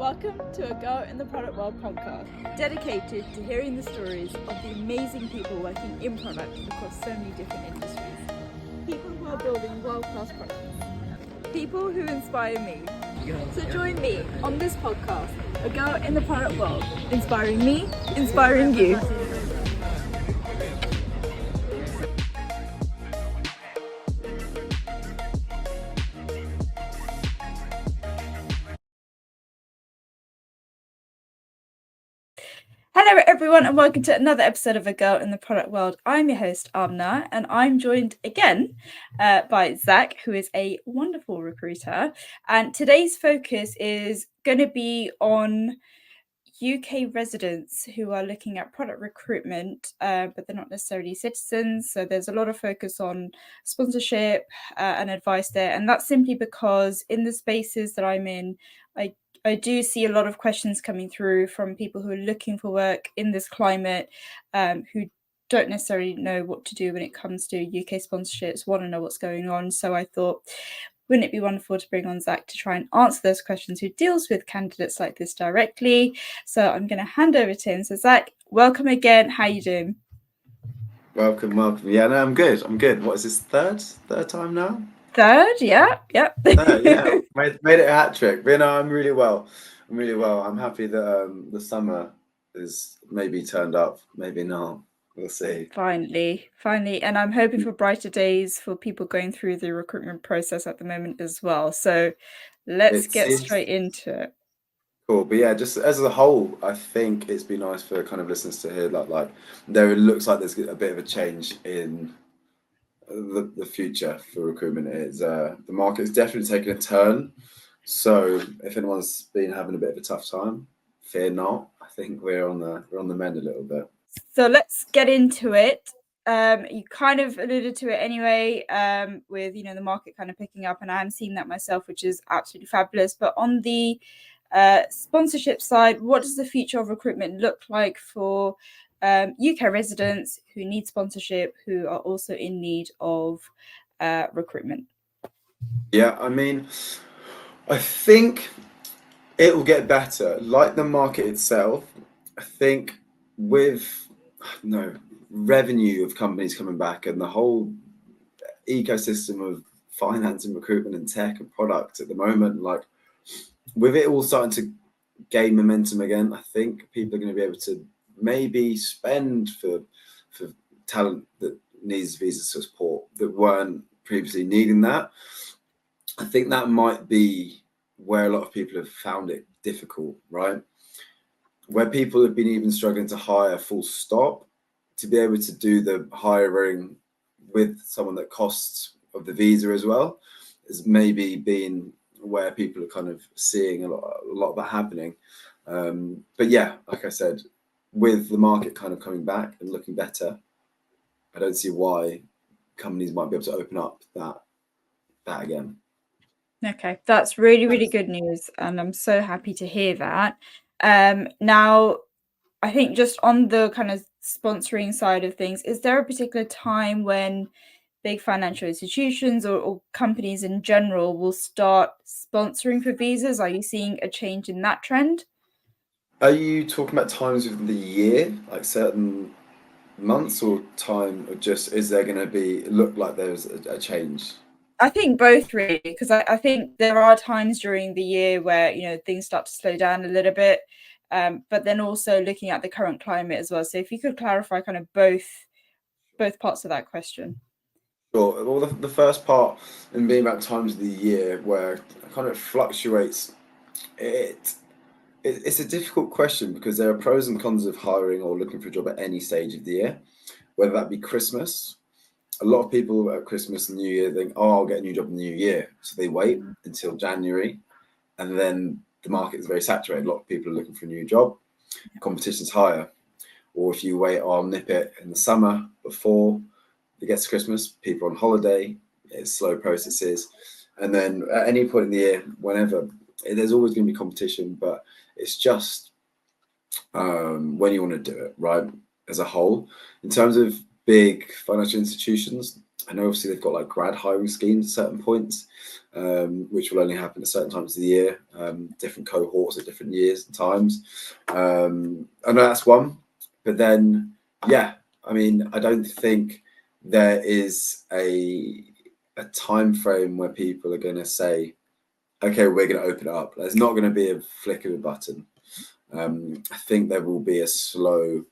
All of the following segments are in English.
Welcome to a Girl in the Product World podcast, dedicated to hearing the stories of the amazing people working in product across so many different industries. People who are building world-class products. People who inspire me. So join me on this podcast, A Girl in the Product World, inspiring me, inspiring you. Hello everyone and welcome to another episode of A Girl in the Product World. I'm your host Amna and I'm joined again by Zach, who is a wonderful recruiter, and today's focus is going to be on UK residents who are looking at product recruitment, but they're not necessarily citizens. So there's a lot of focus on sponsorship and advice there. And that's simply because in the spaces that I'm in, I do see a lot of questions coming through from people who are looking for work in this climate, who don't necessarily know what to do when it comes to UK sponsorships, want to know what's going on. So I thought, wouldn't it be wonderful to bring on Zach to try and answer those questions, who deals with candidates like this directly? So I'm going to hand over to him. So Zach, welcome again. How are you doing? Welcome. Yeah, no, I'm good. What is this, third time now? Third, yeah. Yeah, made it a hat trick. But I'm really well. I'm happy that the summer is maybe turned up, maybe not. We'll see. Finally. And I'm hoping for brighter days for people going through the recruitment process at the moment as well. So let's get straight into it. Cool. But yeah, just as a whole, I think it's been nice for kind of listeners to hear like there looks like there's a bit of a change in the future for recruitment. Is the market's definitely taken a turn. So if anyone's been having a bit of a tough time, fear not. I think we're on the mend a little bit. So let's get into it. You kind of alluded to it anyway, with the market kind of picking up, and I'm seeing that myself, which is absolutely fabulous. But on the sponsorship side, what does the future of recruitment look like for UK residents who need sponsorship, who are also in need of recruitment? Yeah, I mean, I think it will get better. Like the market itself, I think with revenue of companies coming back and the whole ecosystem of finance and recruitment and tech and product at the moment, like with it all starting to gain momentum again, I think people are going to be able to maybe spend for talent that needs visa support that weren't previously needing that. I think that might be where a lot of people have found it difficult, right? Where people have been even struggling to hire full stop, to be able to do the hiring with someone that costs of the visa as well, has maybe been where people are kind of seeing a lot of that happening. But yeah, like I said, with the market kind of coming back and looking better, I don't see why companies might be able to open up that again. Okay, that's really, really good news, and I'm so happy to hear that. Now, I think just on the kind of sponsoring side of things, is there a particular time when big financial institutions or companies in general will start sponsoring for visas? Are you seeing a change in that trend? Are you talking about times within the year, like certain months, or time, or just is there going to look like there's a change? I think both, really, because I think there are times during the year where things start to slow down a little bit, but then also looking at the current climate as well. So if you could clarify kind of both parts of that question. Sure. Well, the first part in being about times of the year where it kind of fluctuates, it's a difficult question because there are pros and cons of hiring or looking for a job at any stage of the year, whether that be Christmas. A lot of people at Christmas and New Year think, oh, I'll get a new job in the new year. So they wait until January, and then the market is very saturated. A lot of people are looking for a new job. Competition's higher. Or if you wait, I'll nip it in the summer before it gets to Christmas, people are on holiday, it's slow processes. And then at any point in the year, whenever, there's always going to be competition, but it's just when you want to do it, right? As a whole, in terms of big financial institutions, I know obviously they've got like grad hiring schemes at certain points. which will only happen at certain times of the year, different cohorts at different years and times. I know that's one, but then, yeah, I mean, I don't think there is a time frame where people are going to say, okay, we're going to open it up. There's not going to be a flick of a button. I think there will be a slow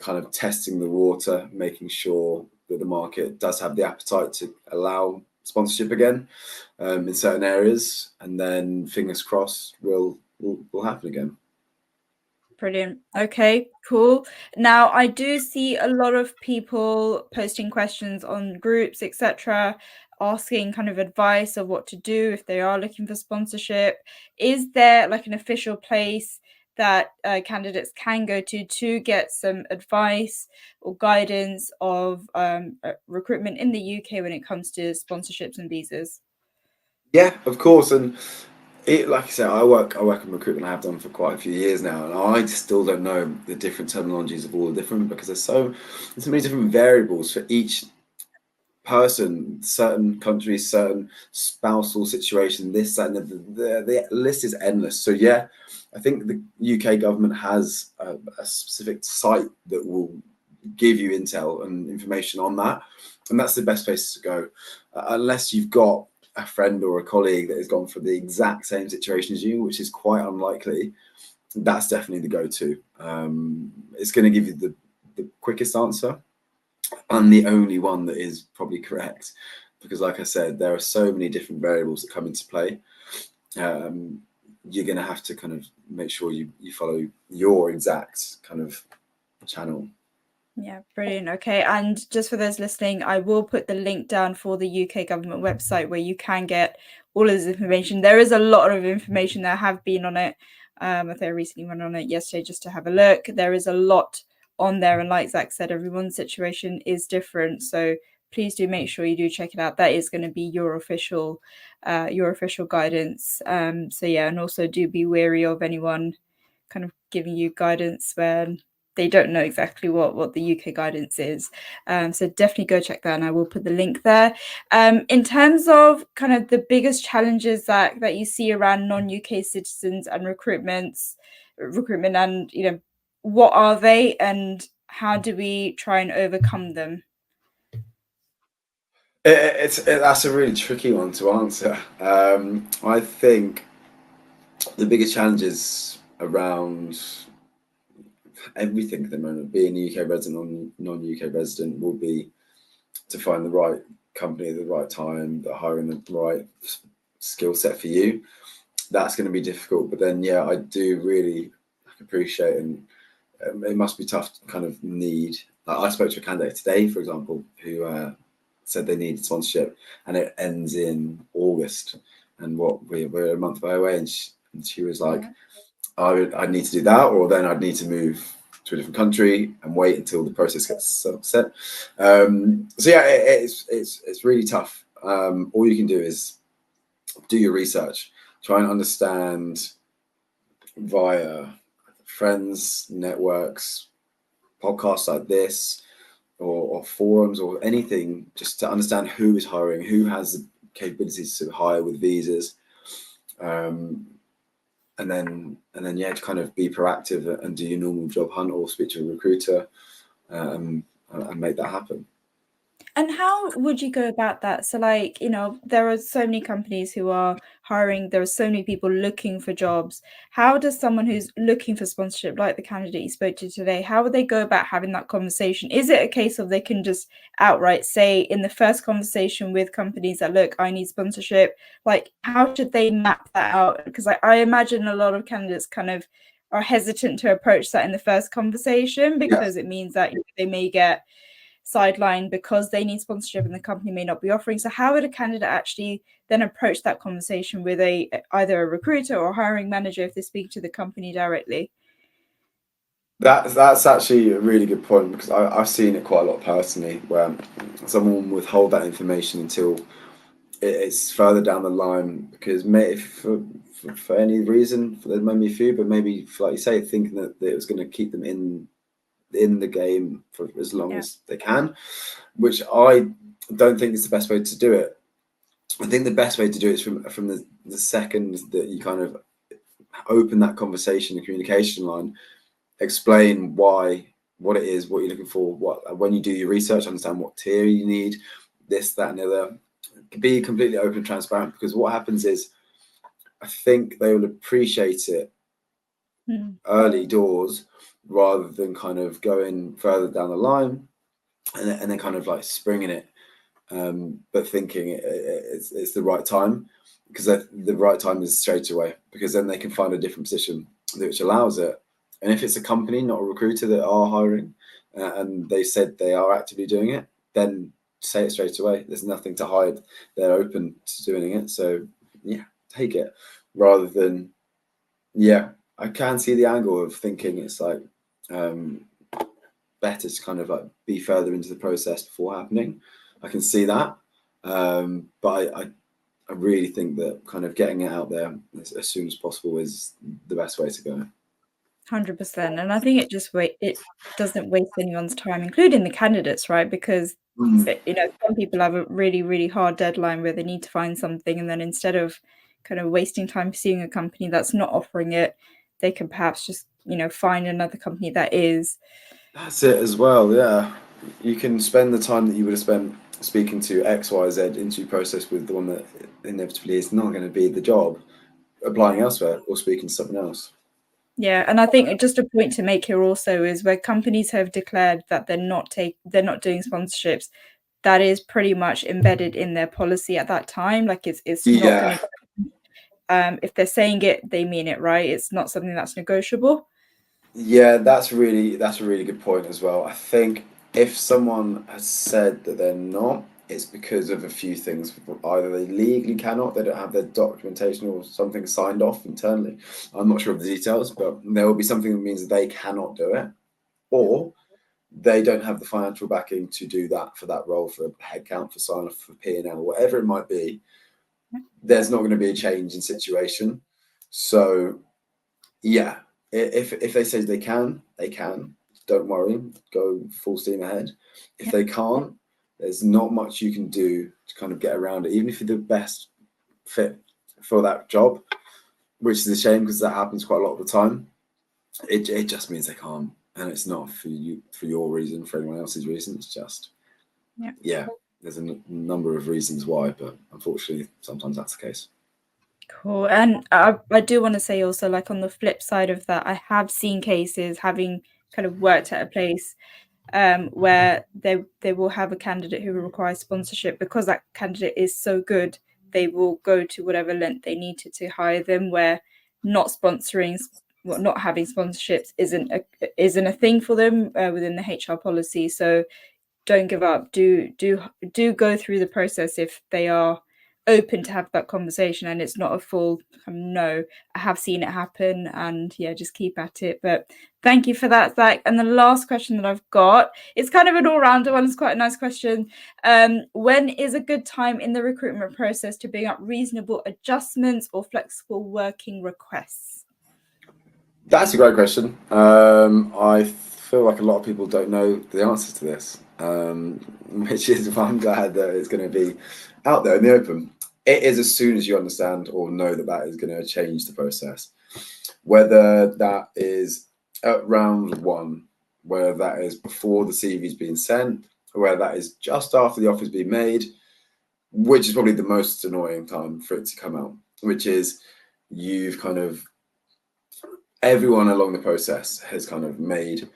kind of testing the water, making sure that the market does have the appetite to allow sponsorship again in certain areas, and then fingers crossed will happen again. Brilliant. Okay, cool. Now, I do see a lot of people posting questions on groups, etc., asking kind of advice of what to do if they are looking for sponsorship. Is there like an official place that candidates can go to get some advice or guidance of recruitment in the UK when it comes to sponsorships and visas? Yeah, of course, and like I said, I work in recruitment. I have done for quite a few years now, and I still don't know the different terminologies of all the different, because there's so many different variables for each person, certain countries, certain spousal situation, this and the list is endless. So yeah, I think the UK government has a specific site that will give you intel and information on that, and that's the best place to go, unless you've got a friend or a colleague that has gone through the exact same situation as you, which is quite unlikely. That's definitely the go-to. It's going to give you the quickest answer, and the only one that is probably correct, because like I said, there are so many different variables that come into play. You're going to have to kind of make sure you follow your exact kind of channel. Yeah, brilliant. Okay. And just for those listening, I will put the link down for the UK government website where you can get all of this information. There is a lot of information that have been on it. I think I recently went on it yesterday just to have a look. There is a lot on there. And like Zach said, everyone's situation is different. So please do make sure you do check it out. That is going to be your official guidance. So yeah, and also do be wary of anyone kind of giving you guidance when they don't know exactly what the UK guidance is. So definitely go check that, and I will put the link there. In terms of kind of the biggest challenges that you see around non-UK citizens and recruitment, and what are they, and how do we try and overcome them? That's a really tricky one to answer. I think the biggest challenges around everything at the moment, being a UK resident or non-UK resident, will be to find the right company at the right time, that hiring the right skill set for you. That's going to be difficult, but then yeah, I do really appreciate, and it must be tough to kind of need. Like, I spoke to a candidate today, for example, who said they needed sponsorship, and it ends in August, and we're a month away, and she was like, I'd need to do that, or then I'd need to move to a different country and wait until the process gets set. So yeah, it's really tough. All you can do is do your research, try and understand via friends, networks, podcasts like this, or forums or anything, just to understand who is hiring, who has the capabilities to hire with visas. And then yeah, to kind of be proactive and do your normal job hunt or speak to a recruiter, and make that happen. And how would you go about that? So, like, there are so many companies who are hiring, there are so many people looking for jobs. How does someone who's looking for sponsorship, like the candidate you spoke to today, how would they go about having that conversation? Is it a case of they can just outright say in the first conversation with companies that, look, I need sponsorship? Like, how should they map that out? Because I imagine a lot of candidates kind of are hesitant to approach that in the first conversation, Yeah, because it means that they may get sidelined because they need sponsorship and the company may not be offering. So how would a candidate actually then approach that conversation with either a recruiter or hiring manager if they speak to the company directly? that's actually a really good point, because I've seen it quite a lot personally, where someone would hold that information until it's further down the line, because for any reason, there may be a few, but maybe, like you say, thinking that it was going to keep them in the game for as long as they can, which I don't think is the best way to do it. I think the best way to do it is from the second that you kind of open that conversation, the communication line, explain why, what it is, what you're looking for, what when you do your research, understand what tier you need, this, that, and the other. Be completely open and transparent, because what happens is I think they will appreciate it early doors rather than kind of going further down the line and then kind of like springing it, but thinking it's the right time, because the right time is straight away, because then they can find a different position which allows it. And if it's a company, not a recruiter, that are hiring and they said they are actively doing it, then say it straight away. There's nothing to hide. They're open to doing it. So yeah, take it rather than, yeah, I can see the angle of thinking it's like better to kind of like be further into the process before happening. I can see that. But I really think that kind of getting it out there as soon as possible is the best way to go. 100%. And I think it doesn't waste anyone's time, including the candidates, right? Because some people have a really, really hard deadline where they need to find something, and then instead of kind of wasting time pursuing a company that's not offering it, they can perhaps just, find another company that is. That's it as well, yeah. You can spend the time that you would have spent speaking to XYZ interview process with the one that inevitably is not going to be the job, applying elsewhere or speaking to someone else. Yeah, and I think just a point to make here also is where companies have declared that they're not doing sponsorships, that is pretty much embedded in their policy at that time. Like it's not going Yeah, to if they're saying it, they mean it, right? It's not something that's negotiable. yeah, that's a really good point as well. I think if someone has said that they're not, it's because of a few things. Either they legally cannot, they don't have their documentation or something signed off internally. I'm not sure of the details, but there will be something that means that they cannot do it, or they don't have the financial backing to do that for that role, for headcount, for sign off, for P&L, whatever it might be. There's not going to be a change in situation. So yeah, if they say they can, they can. Don't worry, go full steam ahead. If Yeah. they can't, there's not much you can do to kind of get around it, even if you're the best fit for that job, which is a shame because that happens quite a lot of the time. It just means they can't, and it's not for you, for your reason, for anyone else's reason. It's just, Yeah. yeah, there's a number of reasons why, but unfortunately, sometimes that's the case. Cool. And I do want to say also, like on the flip side of that, I have seen cases having kind of worked at a place where they will have a candidate who will require sponsorship because that candidate is so good, they will go to whatever length they need to hire them. Where not sponsoring, not having sponsorships isn't a thing for them within the HR policy. So don't give up. Do go through the process if they are open to have that conversation and it's not a full no. I have seen it happen, and yeah, just keep at it. But thank you for that, Zach. And the last question that I've got, it's kind of an all-rounder one. It's quite a nice question. When is a good time in the recruitment process to bring up reasonable adjustments or flexible working requests? That's a great question. I feel like a lot of people don't know the answer to this, which is why I'm glad that it's going to be out there in the open. It is as soon as you understand or know that that is going to change the process, whether that is at round one, whether that is before the CV's been sent, or whether that is just after the offer's been made, which is probably the most annoying time for it to come out, which is you've kind of everyone along the process has kind of made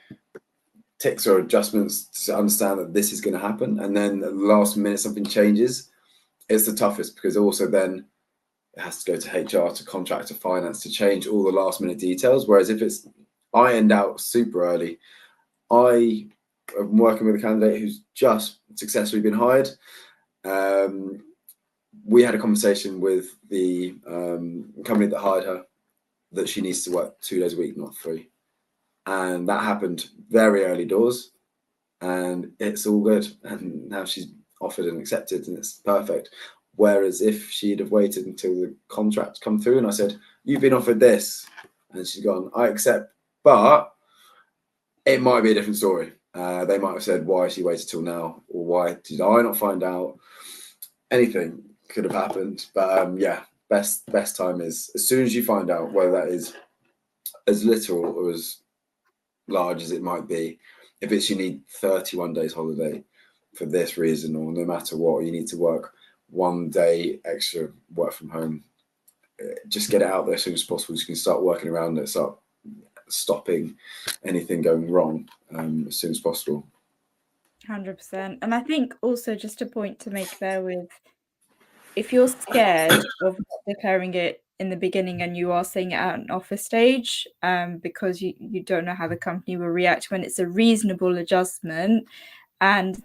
ticks or adjustments to understand that this is going to happen, and then at the last minute something changes. It's the toughest because also then it has to go to HR, to contract, to finance to change all the last minute details. Whereas if it's ironed out super early, I am working with a candidate who's just successfully been hired. We had a conversation with the company that hired her that she needs to work 2 days a week, not 3. And that happened very early doors, and it's all good. And now she's offered and accepted, and it's perfect. Whereas if she'd have waited until the contract come through and I said, "You've been offered this," and she's gone, "I accept," but it might be a different story. They might have said, "Why she waited till now?" or "Why did I not find out?" Anything. could have happened. But yeah, best time is as soon as you find out, whether that is as little or as large as it might be. If it's you need 31 days holiday for this reason, or no matter what, you need to work 1 day extra, work from home. Just get it out there as soon as possible. So you can start working around it, start stopping anything going wrong as soon as possible. 100%. And I think also just a point to make there with, if you're scared of not declaring it in the beginning and you are saying it at an offer stage, because you don't know how the company will react when it's a reasonable adjustment, and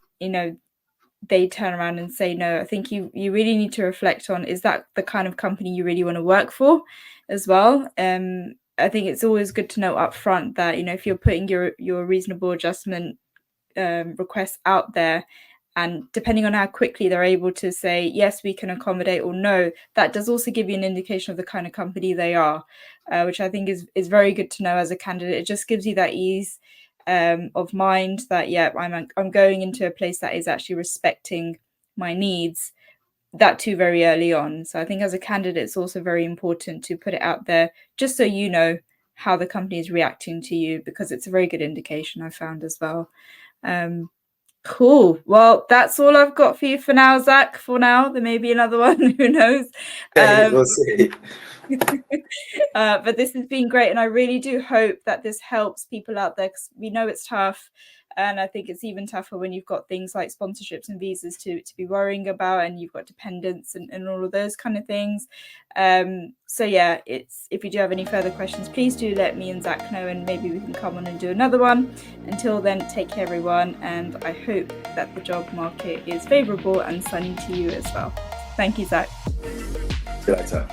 they turn around and say no, I think you really need to reflect on, is that the kind of company you really want to work for as well? I think it's always good to know up front that if you're putting your reasonable adjustment requests out there, and depending on how quickly they're able to say yes, we can accommodate, or no, that does also give you an indication of the kind of company they are, which I think is very good to know as a candidate. It just gives you that ease of mind that I'm going into a place that is actually respecting my needs, that too very early on. So I think as a candidate, it's also very important to put it out there just so you know how the company is reacting to you, because it's a very good indication, I found as well. Cool. Well, that's all I've got for you for now, Zach. For now, there may be another one. Who knows? Okay, we'll see. But this has been great, and I really do hope that this helps people out there, because we know it's tough, and I think it's even tougher when you've got things like sponsorships and visas to be worrying about, and you've got dependents and all of those kind of things. So yeah, if you do have any further questions, please do let me and Zach know, and maybe we can come on and do another one. Until then, take care everyone, and I hope that the job market is favourable and sunny to you as well. Thank you, Zach. See you later.